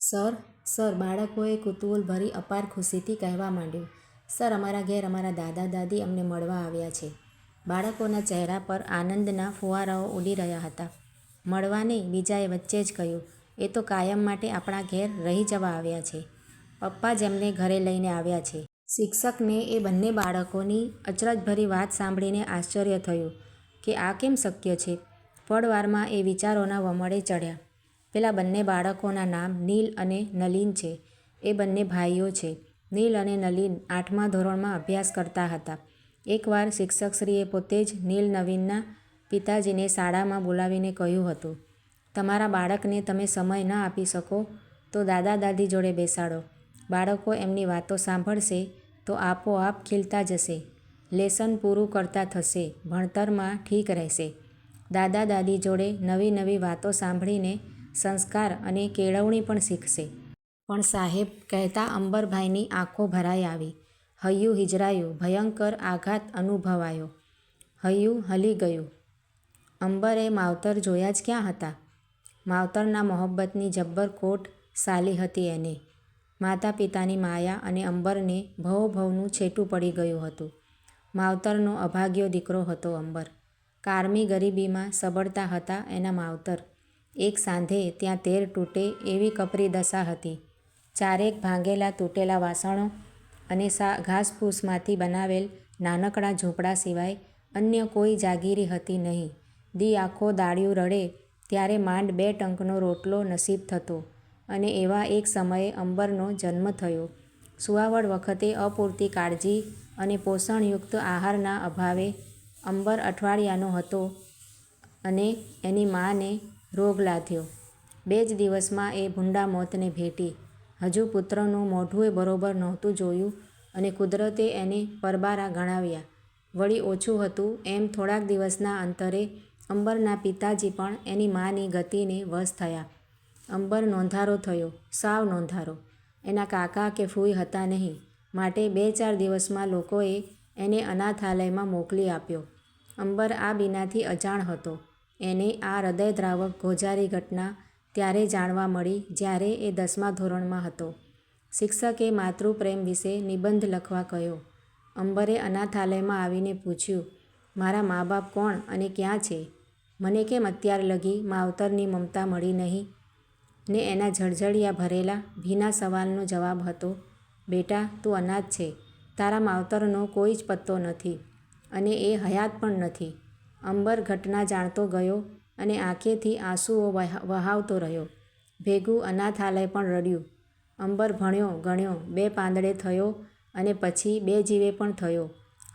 Sir, sir, બાળકોએ કુતૂહલભરી અપાર ખુશીથી કહેવા માંડ્યું. સર, અમારા ઘેર અમારા દાદા દાદી અમને મળવા આવ્યા છે. બાળકોના ચહેરા પર આનંદના ફુવારાઓ ઉડી રહ્યા હતા. મળવા નહીં, બીજાએ વચ્ચે જ કહ્યું. એ તો કાયમ માટે આપણા ઘેર રહી જવા આવ્યા છે. પપ્પા જ એમને ઘરે લઈને આવ્યા છે. શિક્ષકને એ બંને બાળકોની અચરજભરી વાત સાંભળીને આશ્ચર્ય થયું કે આ કેમ શક્ય છે. પળવારમાં એ વિચારોના વમળે ચઢ્યા. પેલા બંને બાળકોના નામ નીલ અને નલિન છે. એ બંને ભાઈઓ છે. નીલ અને નલિન 8મા ધોરણમાં અભ્યાસ કરતા હતા. એકવાર શિક્ષકશ્રીએ પોતે જ નીલ નવીનના પિતાજીને શાળામાં બોલાવીને કહ્યું હતું, તમારા બાળકને તમે સમય ન આપી શકો તો દાદા દાદી જોડે બેસાડો. બાળકો એમની વાતો સાંભળશે તો આપોઆપ ખીલતા જશે, લેસન પૂરું કરતા થશે, ભણતરમાં ઠીક રહેશે. દાદા દાદી જોડે નવી નવી વાતો સાંભળીને સંસ્કાર અને કેળવણી પણ શીખશે. પણ સાહેબ, કહેતા અંબરભાઈની આંખો ભરાઈ આવી. હૈયું હિજરાયું, ભયંકર આઘાત અનુભવાયો. હૈયું હલી ગયું. અંબરે માવતર જોયા જ ક્યાં હતા? માવતરના મોહબ્બતની જબ્બર કોટ સાલી હતી એને. માતા પિતાની માયા અને અંબરને ભવોભવનું છેટું પડી ગયું હતું. માવતરનો અભાગ્યો દીકરો હતો અંબર. કારમી ગરીબીમાં સબળતા હતા એના માવતર. એક સાંધે ત્યાં 13 તૂટે એવી કપરી દશા હતી. ચારેક ભાંગેલા તૂટેલા વાસણો અને ઘાસફૂસમાંથી બનાવેલ નાનકડા ઝૂંપડા સિવાય અન્ય કોઈ જાગીરી હતી નહીં. દી આખો દાડિયું રડે ત્યારે માંડ 2 ટંકનો રોટલો નસીબ થતો અને એવા એક સમયે અંબરનો જન્મ થયો. સુવાવડ વખતે અપૂરતી કાળજી અને પોષણયુક્ત આહારના અભાવે અંબર અઠવાડિયાનો હતો અને એની માને રોગ લાધ્યો. 2 જ દિવસમાં એ ભૂંડા મોતને ભેટી. હજુ પુત્રનું મોઢુંય બરોબર નહોતું જોયું અને કુદરતે એને પરબારા ગણાવ્યા. વળી ઓછું હતું એમ થોડાક દિવસના અંતરે અંબરના પિતાજી પણ એની માની ગતિને વશ થયા. અંબર નોંધારો થયો, સાવ નોંધારો. એના કાકા કે ફૂઈ હતા નહીં, માટે 2-4 દિવસમાં લોકોએ એને અનાથાલયમાં મોકલી આપ્યો. અંબર આ બીનાથી અજાણ હતો. એને આ હૃદયદ્રાવક ગોઝારી ઘટના ત્યારે જાણવા મળી જ્યારે એ 10મા ધોરણમાં હતો. શિક્ષકે માતૃપ્રેમ વિશે નિબંધ લખવા કહ્યો. અંબરે અનાથાલયમાં આવીને પૂછ્યું, મારા મા બાપ કોણ અને ક્યાં છે? મને કેમ અત્યાર લગી માવતરની મમતા મળી નહીં? ને એના જળજળિયા ભરેલા ભીના સવાલનો જવાબ હતો, બેટા, તું અનાથ છે. તારા માવતરનો કોઈ જ પત્તો નથી અને એ હયાત પણ નથી. અંબર ઘટના જાણતો ગયો અને આંખેથી આંસુઓ વહાવતો રહ્યો. ભેગું અનાથાલય પણ રડ્યું. અંબર ભણ્યો ગણ્યો, 2 પાંદડે થયો અને પછી 2 જીવે પણ થયો.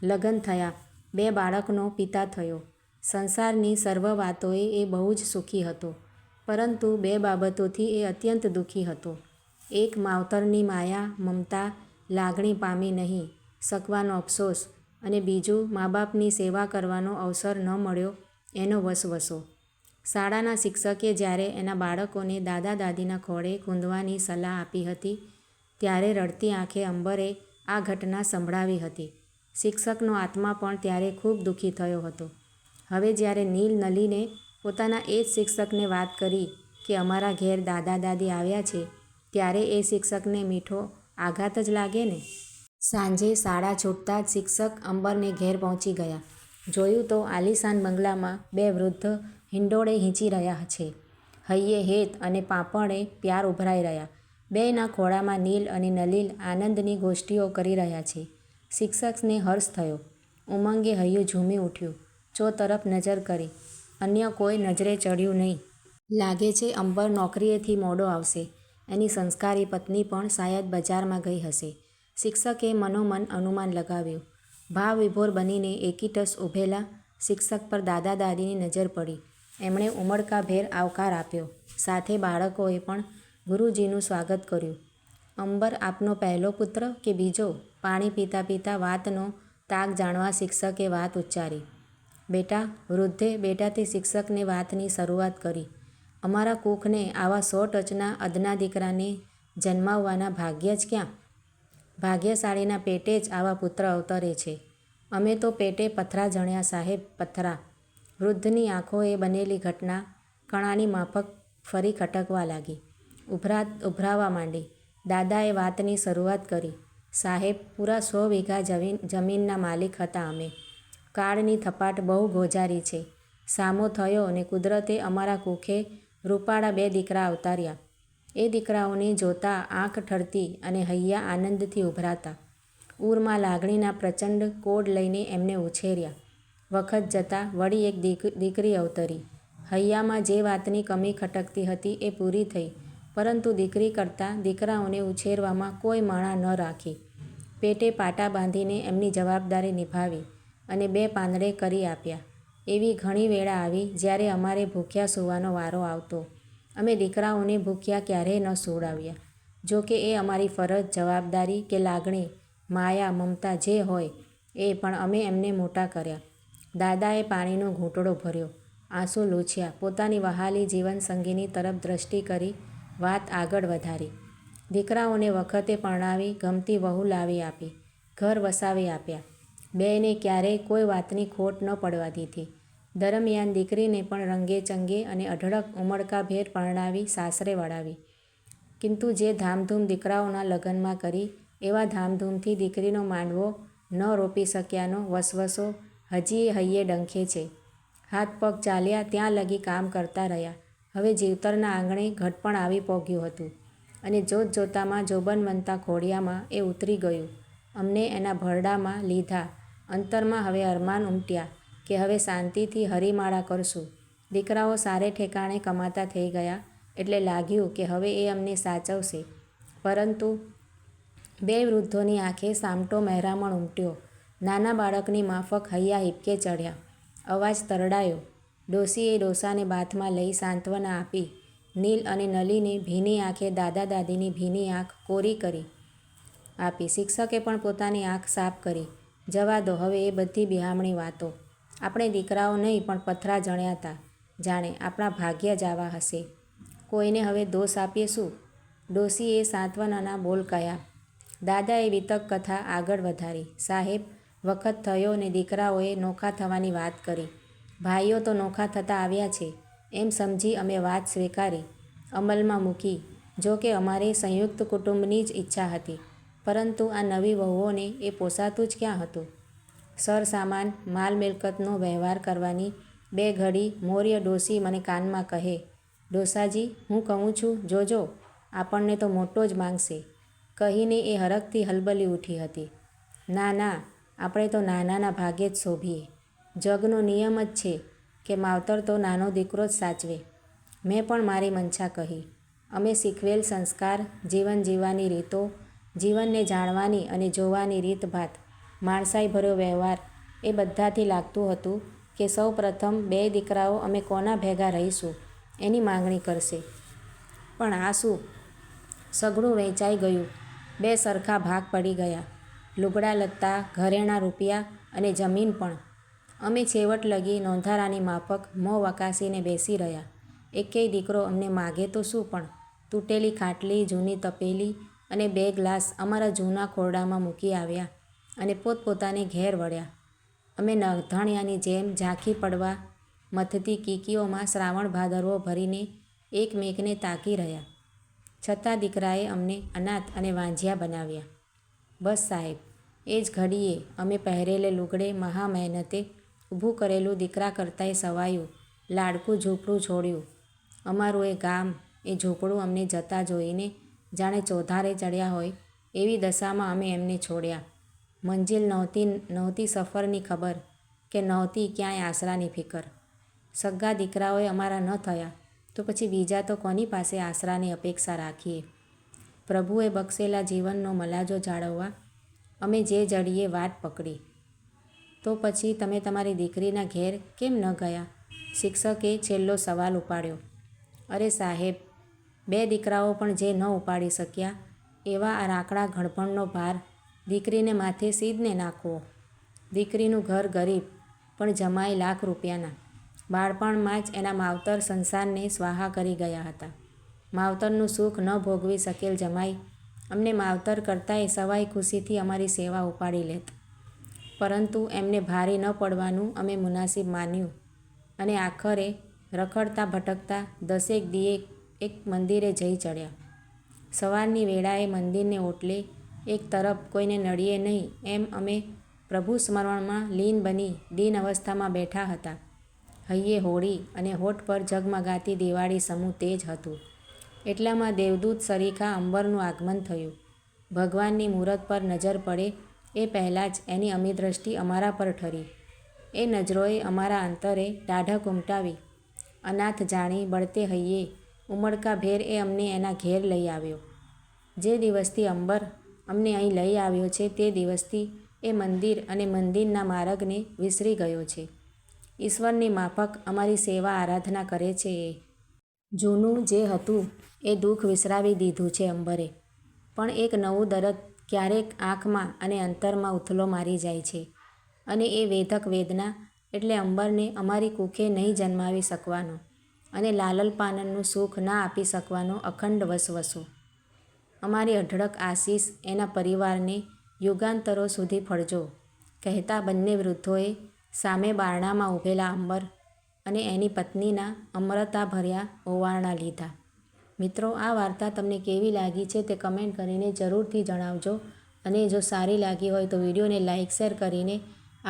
લગ્ન થયા, 2 બાળકનો પિતા થયો. સંસારની સર્વ વાતોએ એ બહુ જ સુખી હતો, પરંતુ 2 બાબતોથી એ અત્યંત દુઃખી હતો. એક માવતરની માયા, મમતા, લાગણી પામી નહીં શકવાનો અફસોસ અને બીજું મા બાપની સેવા કરવાનો અવસર ન મળ્યો એનો વસવસો. શાળાના શિક્ષકે જ્યારે એના બાળકોને દાદા દાદીના ખોળે કૂંધવાની સલાહ આપી હતી ત્યારે રડતી આંખે અંબરે આ ઘટના સંભળાવી હતી. શિક્ષકનો આત્મા પણ ત્યારે ખૂબ દુઃખી થયો હતો. હવે જ્યારે નીલ નલિને પોતાના એ જ શિક્ષકને વાત કરી કે અમારા ઘેર દાદા દાદી આવ્યા છે, ત્યારે એ શિક્ષકને મીઠો આઘાત જ લાગે ને. સાંજે શાળા છૂટતા જ શિક્ષક અંબરને ઘેર પહોંચી ગયા. જોયું તો આલીશાન બંગલામાં 2 વૃદ્ધ હિંડોળે હીંચી રહ્યા છે. હૈયે હેત અને પાંપણે પ્યાર ઉભરાઈ રહ્યા. 2ના ખોળામાં નીલ અને નલિન આનંદની ગોષ્ઠીઓ કરી રહ્યા છે. શિક્ષકને હર્ષ થયો. ઉમંગે હૈયું ઝૂમી ઉઠ્યું. ચોતરફ નજર કરી. અન્ય કોઈ નજરે ચડ્યું નહીં. લાગે છે અંબર નોકરીએથી મોડો આવશે. એની સંસ્કારી પત્ની પણ શાયદ બજારમાં ગઈ હશે. શિક્ષકે મનોમન અનુમાન લગાવ્યું. ભાવ વિભોર બનીને એકીટસ ઊભેલા શિક્ષક પર દાદા દાદીની નજર પડી. એમણે ઉમળકાભેર આવકાર આપ્યો. સાથે બાળકોએ પણ ગુરુજીનું સ્વાગત કર્યું. અંબર આપનો પહેલો પુત્ર કે બીજો? પાણી પીતા પીતા વાતનો તાગ જાણવા શિક્ષકે વાત ઉચ્ચારી. બેટા, વૃદ્ધે બેટાથી શિક્ષકને વાતની શરૂઆત કરી. અમારા કુખને આવા 100 ટચના અદના દીકરાને જન્માવવાના ભાગ્ય જ ક્યાં? ભાગ્યશાળીના પેટે જ આવા પુત્ર અવતરે છે. અમે તો પેટે પથરા જણ્યા સાહેબ, પથરા. વૃદ્ધની આંખોએ બનેલી ઘટના કણાની માફક ફરી ખટકવા લાગી. ઉભરાવા માંડી. દાદાએ વાતની શરૂઆત કરી. સાહેબ, પૂરા 100 વીઘા જમીનના માલિક હતા અમે. કાળની થપાટ બહુ ગોજારી છે. સામો થયો ને કુદરતે અમારા કુખે રૂપાળા 2 દીકરા અવતાર્યા. એ દીકરાઓને જોતા આંખ ઠરતી અને હૈયા આનંદથી ઉભરાતા. ઊરમાં લાગણીના પ્રચંડ કોડ લઈને એમને ઉછેર્યા. વખત જતાં વળી એક દીકરી અવતરી. હૈયામાં જે વાતની કમી ખટકતી હતી એ પૂરી થઈ, પરંતુ દીકરી કરતાં દીકરાઓને ઉછેરવામાં કોઈ મણા ન રાખી. પેટે પાટા બાંધીને એમની જવાબદારી નિભાવી અને 2 પાંદડે કરી આપ્યા. એવી ઘણી વેળા આવી જ્યારે અમારે ભૂખ્યા સૂવાનો વારો આવતો. અમે દીકરાઓને ભૂખ્યા ક્યારેય ન સુવડાવ્યા. જો કે એ અમારી ફરજ, જવાબદારી કે લાગણી, માયા, મમતા જે હોય એ, પણ અમે એમને મોટા કર્યા. દાદાએ પાણીનો ઘૂંટડો ભર્યો, આંસુ લૂછ્યા, પોતાની વહાલી જીવનસંગીની તરફ દ્રષ્ટિ કરી વાત આગળ વધારી. દીકરાઓને વખતે પરણાવી ગમતી વહુ લાવી આપી, ઘર વસાવી આપ્યા. 2ને ક્યારેય કોઈ વાતની ખોટ ન પડવા દીધી. દરમિયાન દીકરીને પણ રંગે ચંગે અને અઢળક ઉમળકાભેર પરણાવી સાસરે વળાવી. કિંતુ જે ધામધૂમ દીકરાઓના લગ્નમાં કરી, એવા ધામધૂમથી દીકરીનો માંડવો ન રોપી શક્યાનો વસવસો હજી એ હૈયે ડંખે છે. હાથ પગ ચાલ્યા ત્યાં લગી કામ કરતા રહ્યા. હવે જીવતરના આંગણે ઘડપણ આવી પોગ્યું હતું અને જોતજોતામાં જોબનવંતા ખોડિયામાં એ ઉતરી ગયું. અમને એના ભરડામાં લીધા. અંતરમાં હવે અરમાન ઉમટ્યા કે હવે શાંતિથી હરીમાળા કરશું. દીકરાઓ સારે ઠેકાણે કમાતા થઈ ગયા એટલે લાગ્યું કે હવે એ અમને સાચવશે. પરંતુ 2 વૃદ્ધોની આંખે સામટો મહેરામણ ઉમટ્યો. નાના બાળકની માફક હૈયા હિબકે ચઢ્યા. અવાજ તરડાયો. ડોશીએ ડોસાને બાથમાં લઈ સાંત્વના આપી. નીલ અને નલીને ભીની આંખે દાદા દાદીની ભીની આંખ કોરી કરી આપી. શિક્ષકે પણ પોતાની આંખ સાફ કરી. જવા દો હવે એ બધી બિહામણી વાતો. આપણે દીકરાઓ નહીં પણ પથરા જણ્યા હતા. જાણે આપણા ભાગ્ય જ આવા હશે. કોઈને હવે દોષ આપીએ શું? ડોશીએ સાંત્વનાના બોલ કહ્યા. દાદાએ વિતક કથા આગળ વધારી. સાહેબ, વખત થયો ને દીકરાઓએ નોખા થવાની વાત કરી. ભાઈઓ તો નોખા થતા આવ્યા છે એમ સમજી અમે વાત સ્વીકારી, અમલમાં મૂકી. જો કે અમારે સંયુક્ત કુટુંબની જ ઈચ્છા હતી, પરંતુ આ નવી વહુઓને એ પોસાતું જ ક્યાં હતું? સરસામાન, માલ મિલકતનો વહેવાર કરવાની 2 ઘડી મોર્ય ડોશી મને કાનમાં કહે, ડોસાજી, હું કહું છું જોજો, આપણને તો મોટો જ માંગશે. કહીને એ હરખથી હલબલી ઉઠી હતી. ના ના, આપણે તો નાનાના ભાગે જ શોભીએ. જગનો નિયમ જ છે કે માવતર તો નાનો દીકરો જ સાચવે. મેં પણ મારી મંશા કહી. અમે શીખવેલ સંસ્કાર, જીવન જીવવાની રીતો, જીવનને જાણવાની અને જોવાની રીતભાત, માણસાઈ ભર્યો વ્યવહાર, એ બધાથી લાગતું હતું કે સૌ પ્રથમ 2 દીકરાઓ અમે કોના ભેગા રહીશું એની માંગણી કરશે. પણ આ શું? સઘળું વહેંચાઈ ગયું. 2 સરખા ભાગ પડી ગયા. લુગડા લત્તા, ઘરેણાં, રૂપિયા અને જમીન પણ. અમે છેવટ લગી નોંધારાની માફક મોં વકાસીને બેસી રહ્યા. એકેય દીકરો અમને માગે તો શું, પણ તૂટેલી ખાટલી, જૂની તપેલી અને 2 ગ્લાસ અમારા જૂના ખોરડામાં મૂકી આવ્યા અને પોતપોતાને ઘેર વળ્યા. અમે નગધાણિયાની જેમ ઝાંખી પડવા મથતી કીકીઓમાં શ્રાવણ ભાદરવો ભરીને એકમેકને તાકી રહ્યા. છતાં દીકરાએ અમને અનાથ અને વાંઝિયા બનાવ્યા. બસ સાહેબ, એ જ ઘડીએ અમે પહેરેલે લુગડે મહા મહેનતે ઊભું કરેલું દીકરા કરતાંય સવાયું લાડકું ઝૂંપડું છોડ્યું. અમારું એ ગામ, એ ઝૂંપડું અમને જતા જોઈને જાણે ચોધારે ચડ્યા હોય એવી દશામાં અમે એમને છોડ્યા. મંજિલ નહોતી સફરની ખબર, કે નહોતી ક્યાંય આશરાની ફિકર. સગા દીકરાઓએ અમારા ન થયા તો પછી બીજા તો કોની પાસે આશરાની અપેક્ષા રાખીએ? પ્રભુએ બક્ષેલા જીવનનો મલાજો જાળવવા અમે જે જડીએ વાટ પકડી. તો પછી તમે તમારી દીકરીના ઘેર કેમ ન ગયા? શિક્ષકે છેલ્લો સવાલ ઉપાડ્યો. અરે સાહેબ, 2 દીકરાઓ પણ જે ન ઉપાડી શક્યા એવા આ રાંકડા ઘડપણનો ભાર દીકરીને માથે સીધને નાખવો. દીકરીનું ઘર ગરીબ, પણ જમાઈ લાખ રૂપિયાના. બાળપણમાં જ એના માવતર સંસારને સ્વાહા કરી ગયા હતા. માવતરનું સુખ ન ભોગવી શકેલ જમાઈ અમને માવતર કરતાંય સવાઈ ખુશીથી અમારી સેવા ઉપાડી લેત. પરંતુ એમને ભારે ન પડવાનું અમે મુનાસિબ માન્યું અને આખરે રખડતા ભટકતા 10 દીએ એક મંદિરે જઈ ચડ્યા. સવારની વેળાએ મંદિરને ઓટલે એક તરફ કોઈને નડીએ નહીં એમ અમે પ્રભુ સ્મરણમાં લીન બની દીન અવસ્થામાં બેઠા હતા. હૈયે હોળી અને હોઠ પર ઝગમગાતી દિવાળી સમૂહ તેજ હતું. એટલામાં દેવદૂત સરીખા અંબરનું આગમન થયું. ભગવાનની મૂરત પર નજર પડે એ પહેલાં જ એની અમી દ્રષ્ટિ અમારા પર ઠરી. એ નજરોએ અમારા અંતરે ટાઢક ઉમટાવી. અનાથ જાણી બળતે હૈયે ઉમળકાભેર એ અમને એના ઘેર લઈ આવ્યો. જે દિવસથી અંબર અમને અહીં લઈ આવ્યો છે તે દિવસથી એ મંદિર અને મંદિરના માર્ગને વિસરી ગયો છે. ઈશ્વરની માફક અમારી સેવા આરાધના કરે છે. એ જૂનું જે હતું એ દુઃખ વિસરાવી દીધું છે અંબરે. પણ એક નવું દરદ ક્યારેક આંખમાં અને અંતરમાં ઉથલો મારી જાય છે. અને એ વેધક વેદના એટલે અંબરને અમારી કુખે નહીં જન્માવી શકવાનો અને લાલલ પાનનનું સુખ ના આપી શકવાનો અખંડ વસવસો. અમારી અઢળક આશીષ એના પરિવારને યુગાંતરો સુધી ફળજો, કહેતા બંને વૃદ્ધોએ સામે બારણામાં ઊભેલા અંબર અને એની પત્નીના અમરતાભર્યા ઓવારણા લીધા. મિત્રો, આ વાર્તા તમને કેવી લાગી છે તે કમેન્ટ કરીને જરૂરથી જણાવજો. અને જો સારી લાગી હોય તો વિડીયોને લાઇક શેર કરીને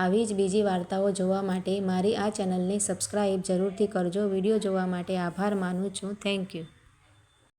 આવી જ બીજી વાર્તાઓ જોવા માટે મારી આ ચેનલને સબસ્ક્રાઈબ જરૂરથી કરજો. વિડીયો જોવા માટે આભાર માનું છું. Thank you.